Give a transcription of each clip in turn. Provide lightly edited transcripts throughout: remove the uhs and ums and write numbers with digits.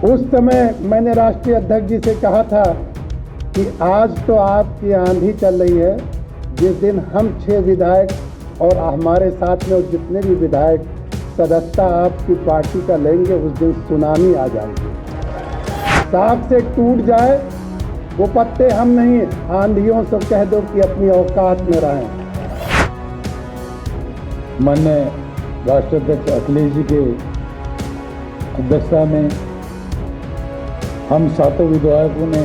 उस समय मैंने राष्ट्रीय अध्यक्ष जी से कहा था कि आज तो आपकी आंधी चल रही है, जिस दिन हम 6 विधायक और हमारे साथ में जितने भी विधायक सदस्यता आपकी पार्टी का लेंगे, उस दिन सुनामी आ जाएगी। साख से टूट जाए वो पत्ते हम नहीं, आंधियों से कह दो कि अपनी औकात में रहें। माननीय राष्ट्राध्यक्ष अखिलेश जी के अध्यक्षता में हम 7 विधायकों ने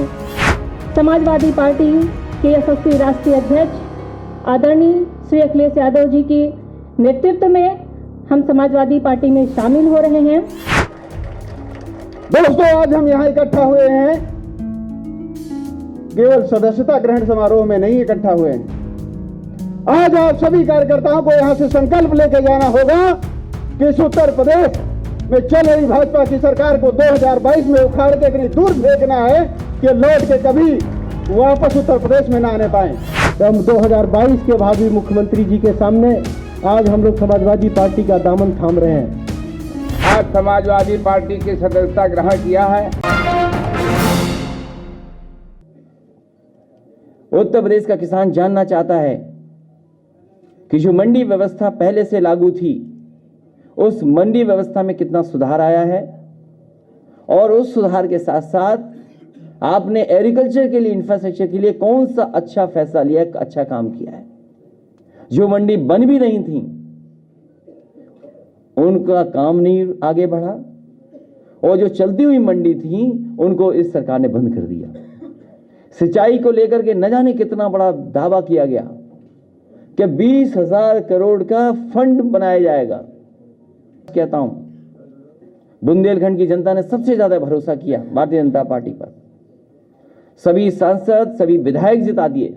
समाजवादी पार्टी के यशस्वी राष्ट्रीय अध्यक्ष आदरणीय श्री अखिलेश यादव जी के नेतृत्व में हम समाजवादी पार्टी में शामिल हो रहे हैं। दोस्तों, आज हम यहाँ इकट्ठा हुए हैं, केवल सदस्यता ग्रहण समारोह में नहीं इकट्ठा हुए हैं। आज आप सभी कार्यकर्ताओं को यहाँ से संकल्प लेके जाना होगा कि इस उत्तर प्रदेश में चल रही भाजपा की सरकार को 2022 में उखाड़ के कहीं दूर फेंकना है कि लौट के कभी वापस उत्तर प्रदेश में ना आने पाए। तो हम 2022 के भावी मुख्यमंत्री जी के सामने आज हम लोग समाजवादी पार्टी का दामन थाम रहे हैं। आज समाजवादी पार्टी की सदस्यता ग्रहण किया है। उत्तर प्रदेश का किसान जानना चाहता है कि जो मंडी व्यवस्था पहले से लागू थी, उस मंडी व्यवस्था में कितना सुधार आया है, और उस सुधार के साथ साथ आपने एग्रीकल्चर के लिए, इंफ्रास्ट्रक्चर के लिए कौन सा अच्छा फैसला लिया, अच्छा काम किया है। जो मंडी बन भी रही थी उनका काम नहीं आगे बढ़ा, और जो चलती हुई मंडी थी उनको इस सरकार ने बंद कर दिया। सिंचाई को लेकर के न जाने कितना बड़ा दावा किया गया कि 20,000 करोड़ का फंड बनाया जाएगा। कहता हूं, बुंदेलखंड की जनता ने सबसे ज्यादा भरोसा किया भारतीय जनता पार्टी पर। सभी सांसद, सभी विधायक जिता दिए,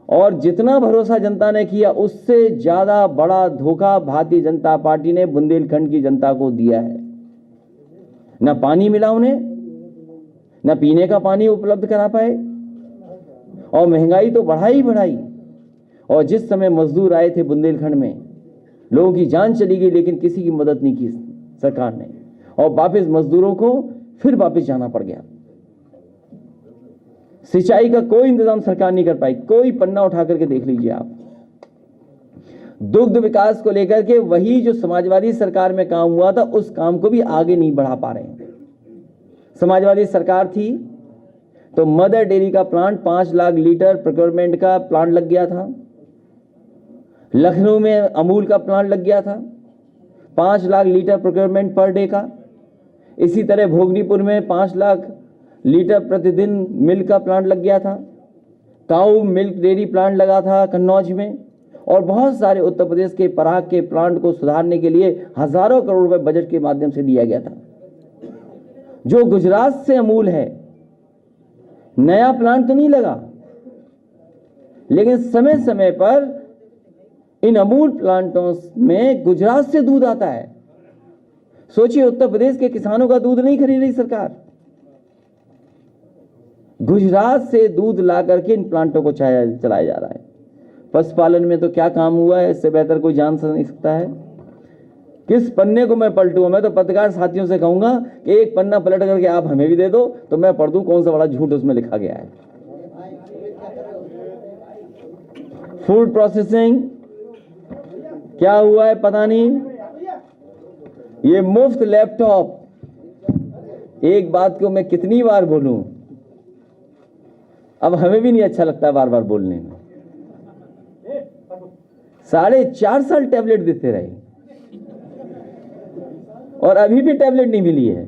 और जितना भरोसा जनता ने किया उससे ज्यादा बड़ा धोखा भारतीय जनता पार्टी ने बुंदेलखंड की जनता को दिया है। न पानी मिला उन्हें, न पीने का पानी उपलब्ध करा पाए, और महंगाई तो बढ़ाई बढ़ाई। और जिस समय मजदूर आए थे बुंदेलखंड में, लोगों की जान चली गई, लेकिन किसी की मदद नहीं की सरकार ने, और वापस मजदूरों को फिर वापस जाना पड़ गया। सिंचाई का कोई इंतजाम सरकार नहीं कर पाई। कोई पन्ना उठा करके देख लीजिए आप। दुग्ध विकास को लेकर के वही जो समाजवादी सरकार में काम हुआ था, उस काम को भी आगे नहीं बढ़ा पा रहे हैं। समाजवादी सरकार थी तो मदर डेयरी का प्लांट 5 लाख लीटर प्रोक्योरमेंट का प्लांट लग गया था। लखनऊ में अमूल का प्लांट लग गया था, 5 lakh litre procurement per day का। इसी तरह भोगनीपुर में 5 लाख लीटर प्रतिदिन मिल्क का प्लांट लग गया था। काऊ मिल्क डेयरी प्लांट लगा था कन्नौज में, और बहुत सारे उत्तर प्रदेश के पराग के प्लांट को सुधारने के लिए हजारों करोड़ रुपए बजट के माध्यम से दिया गया था। जो गुजरात से अमूल है, नया प्लांट तो नहीं लगा, लेकिन समय समय पर इन अमूल प्लांटों में गुजरात से दूध आता है। सोचिए, उत्तर प्रदेश के किसानों का दूध नहीं खरीद रही सरकार, गुजरात से दूध ला करके इन प्लांटों को चलाया जा रहा है। पशुपालन में तो क्या काम हुआ है, इससे बेहतर कोई जान नहीं सकता है। किस पन्ने को मैं पलटूं? मैं तो पत्रकार साथियों से कहूंगा कि एक पन्ना पलट करके आप हमें भी दे दो तो मैं पढ़ दूं कौन सा बड़ा झूठ उसमें लिखा गया है। फूड प्रोसेसिंग क्या हुआ है पता नहीं। ये मुफ्त लैपटॉप, एक बात को मैं कितनी बार बोलूं, अब हमें भी नहीं अच्छा लगता बार बार बोलने में। 4.5 साल टैबलेट देते रहे, और अभी भी टैबलेट नहीं मिली है।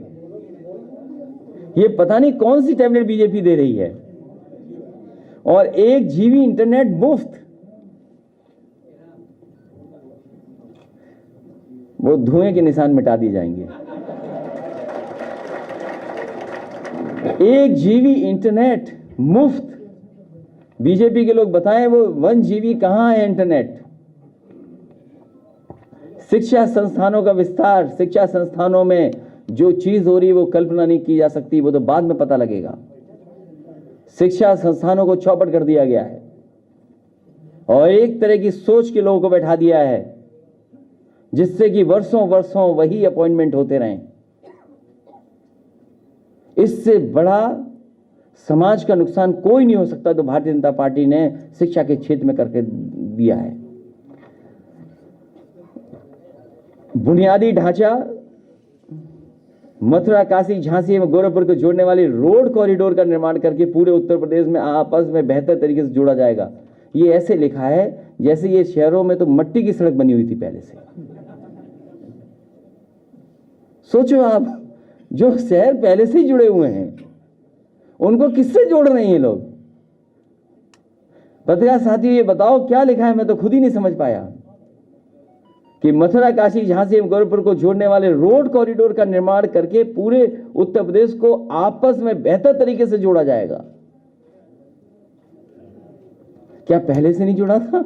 ये पता नहीं कौन सी टैबलेट बीजेपी दे रही है। और 1 GB इंटरनेट मुफ्त, वो धुएं के निशान मिटा दिए जाएंगे। 1 GB इंटरनेट मुफ्त। बीजेपी के लोग बताएं वो 1 GB कहां है इंटरनेट। शिक्षा संस्थानों का विस्तार, शिक्षा संस्थानों में जो चीज हो रही है वो कल्पना नहीं की जा सकती, वो तो बाद में पता लगेगा। शिक्षा संस्थानों को चौपट कर दिया गया है, और एक तरह की सोच के लोगों को बैठा दिया है, जिससे कि वर्षों वर्षों वही अपॉइंटमेंट होते रहें। इससे बड़ा समाज का नुकसान कोई नहीं हो सकता तो भारतीय जनता पार्टी ने शिक्षा के क्षेत्र में करके दिया है। बुनियादी ढांचा, मथुरा, काशी, झांसी एवं गोरखपुर को जोड़ने वाली रोड कॉरिडोर का निर्माण करके पूरे उत्तर प्रदेश में आपस में बेहतर तरीके से जोड़ा जाएगा। ये ऐसे लिखा है जैसे ये शहरों में तो मट्टी की सड़क बनी हुई थी पहले से। सोचो आप, जो शहर पहले से ही जुड़े हुए हैं उनको किससे जोड़ रहे हैं ये लोग? पत्रकार साथियों, ये बताओ क्या लिखा है, मैं तो खुद ही नहीं समझ पाया कि मथुरा, काशी, झांसी एवं गोरखपुर को जोड़ने वाले रोड कॉरिडोर का निर्माण करके पूरे उत्तर प्रदेश को आपस में बेहतर तरीके से जोड़ा जाएगा। क्या पहले से नहीं जुड़ा था?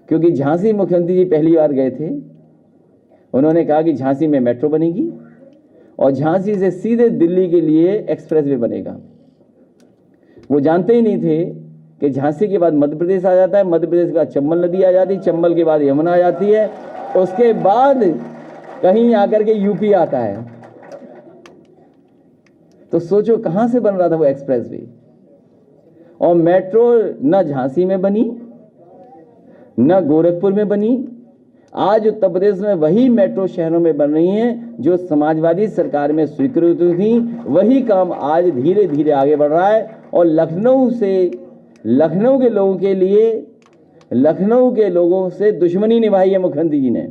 क्योंकि झांसी मुख्यमंत्री जी पहली बार गए थे, उन्होंने कहा कि झांसी में मेट्रो बनेगी और झांसी से सीधे दिल्ली के लिए एक्सप्रेस वे बनेगा। वो जानते ही नहीं थे कि झांसी के बाद मध्य प्रदेश आ जाता है, मध्य प्रदेश के बाद चंबल नदी आ जाती है, चंबल के बाद यमुना आ जाती है, उसके बाद कहीं आकर के यूपी आता है। तो सोचो कहां से बन रहा था वो एक्सप्रेस वे। और मेट्रो न झांसी में बनी न गोरखपुर में बनी। आज उत्तर प्रदेश में वही मेट्रो शहरों में बन रही हैं जो समाजवादी सरकार में स्वीकृत थी। वही काम आज धीरे धीरे आगे बढ़ रहा है और लखनऊ के लोगों के लिए, लखनऊ के लोगों से दुश्मनी निभाई है मुख्यमंत्री जी ने।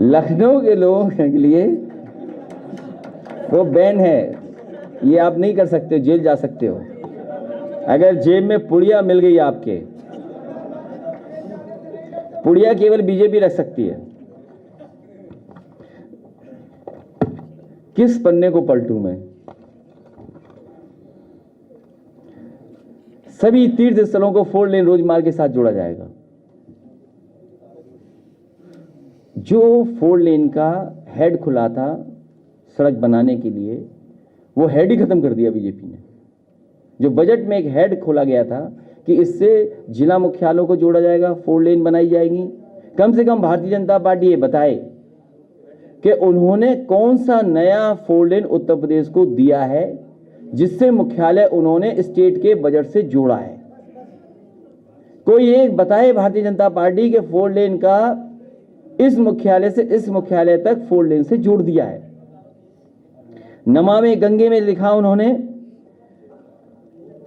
लखनऊ के लोगों के लिए वो बैन है, ये आप नहीं कर सकते हो, जेल जा सकते हो। अगर जेब में पुड़िया मिल गई आपके, पुड़िया केवल बीजेपी रख सकती है। किस पन्ने को पलटूं मैं? सभी तीर्थ स्थलों को 4 लेन रोड मार्ग के साथ जोड़ा जाएगा। जो 4 लेन का हेड खुला था सड़क बनाने के लिए, वो हेड ही खत्म कर दिया बीजेपी ने। जो बजट में एक हेड खोला गया था कि इससे जिला मुख्यालयों को जोड़ा जाएगा, 4 लेन बनाई जाएगी। कम से कम भारतीय जनता पार्टी ये बताए कि उन्होंने कौन सा नया 4 लेन उत्तर प्रदेश को दिया है जिससे मुख्यालय उन्होंने स्टेट के बजट से जोड़ा है। कोई एक बताए भारतीय जनता पार्टी के 4 लेन का इस मुख्यालय से इस मुख्यालय तक 4 लेन से जोड़ दिया है। नमामि गंगे में लिखा उन्होंने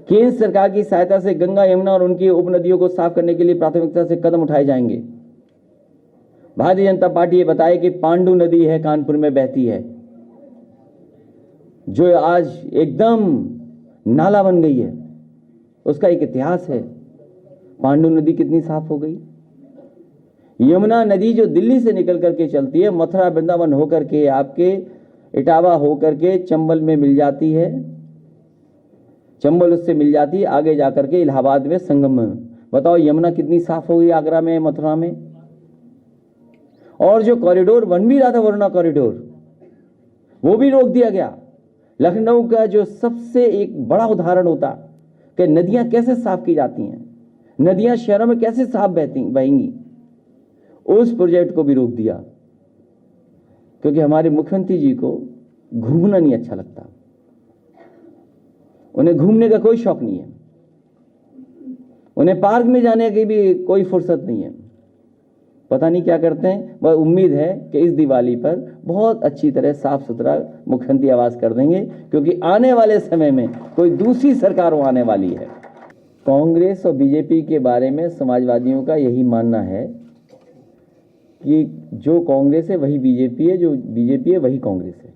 केंद्र सरकार की सहायता से गंगा, यमुना और उनकी उपनदियों को साफ करने के लिए प्राथमिकता से कदम उठाए जाएंगे। भारतीय जनता पार्टी ये बताए कि पांडु नदी है कानपुर में बहती है, जो आज एकदम नाला बन गई है, उसका एक इतिहास है। पांडु नदी कितनी साफ हो गई। यमुना नदी जो दिल्ली से निकल करके चलती है, मथुरा वृंदावन होकर के आपके इटावा होकर के चंबल में मिल जाती है, चंबल उससे मिल जाती है, आगे जाकर के इलाहाबाद में संगम में। बताओ यमुना कितनी साफ हो गई आगरा में, मथुरा में। और जो कॉरिडोर बन भी रहा था वरुणा कॉरिडोर, वो भी रोक दिया गया। लखनऊ का जो सबसे एक बड़ा उदाहरण होता कि नदियां कैसे साफ की जाती हैं, नदियां शहरों में कैसे साफ बहेंगी, उस प्रोजेक्ट को भी रोक दिया क्योंकि हमारे मुख्यमंत्री जी को घूमना नहीं अच्छा लगता। उन्हें घूमने का कोई शौक नहीं है, उन्हें पार्क में जाने की भी कोई फुर्सत नहीं है। पता नहीं क्या करते हैं। वह उम्मीद है कि इस दिवाली पर बहुत अच्छी तरह साफ सुथरा मुख्यमंत्री आवास कर देंगे क्योंकि आने वाले समय में कोई दूसरी सरकार आने वाली है। कांग्रेस और बीजेपी के बारे में समाजवादियों का यही मानना है कि जो कांग्रेस है वही बीजेपी है, जो बीजेपी है वही कांग्रेस है।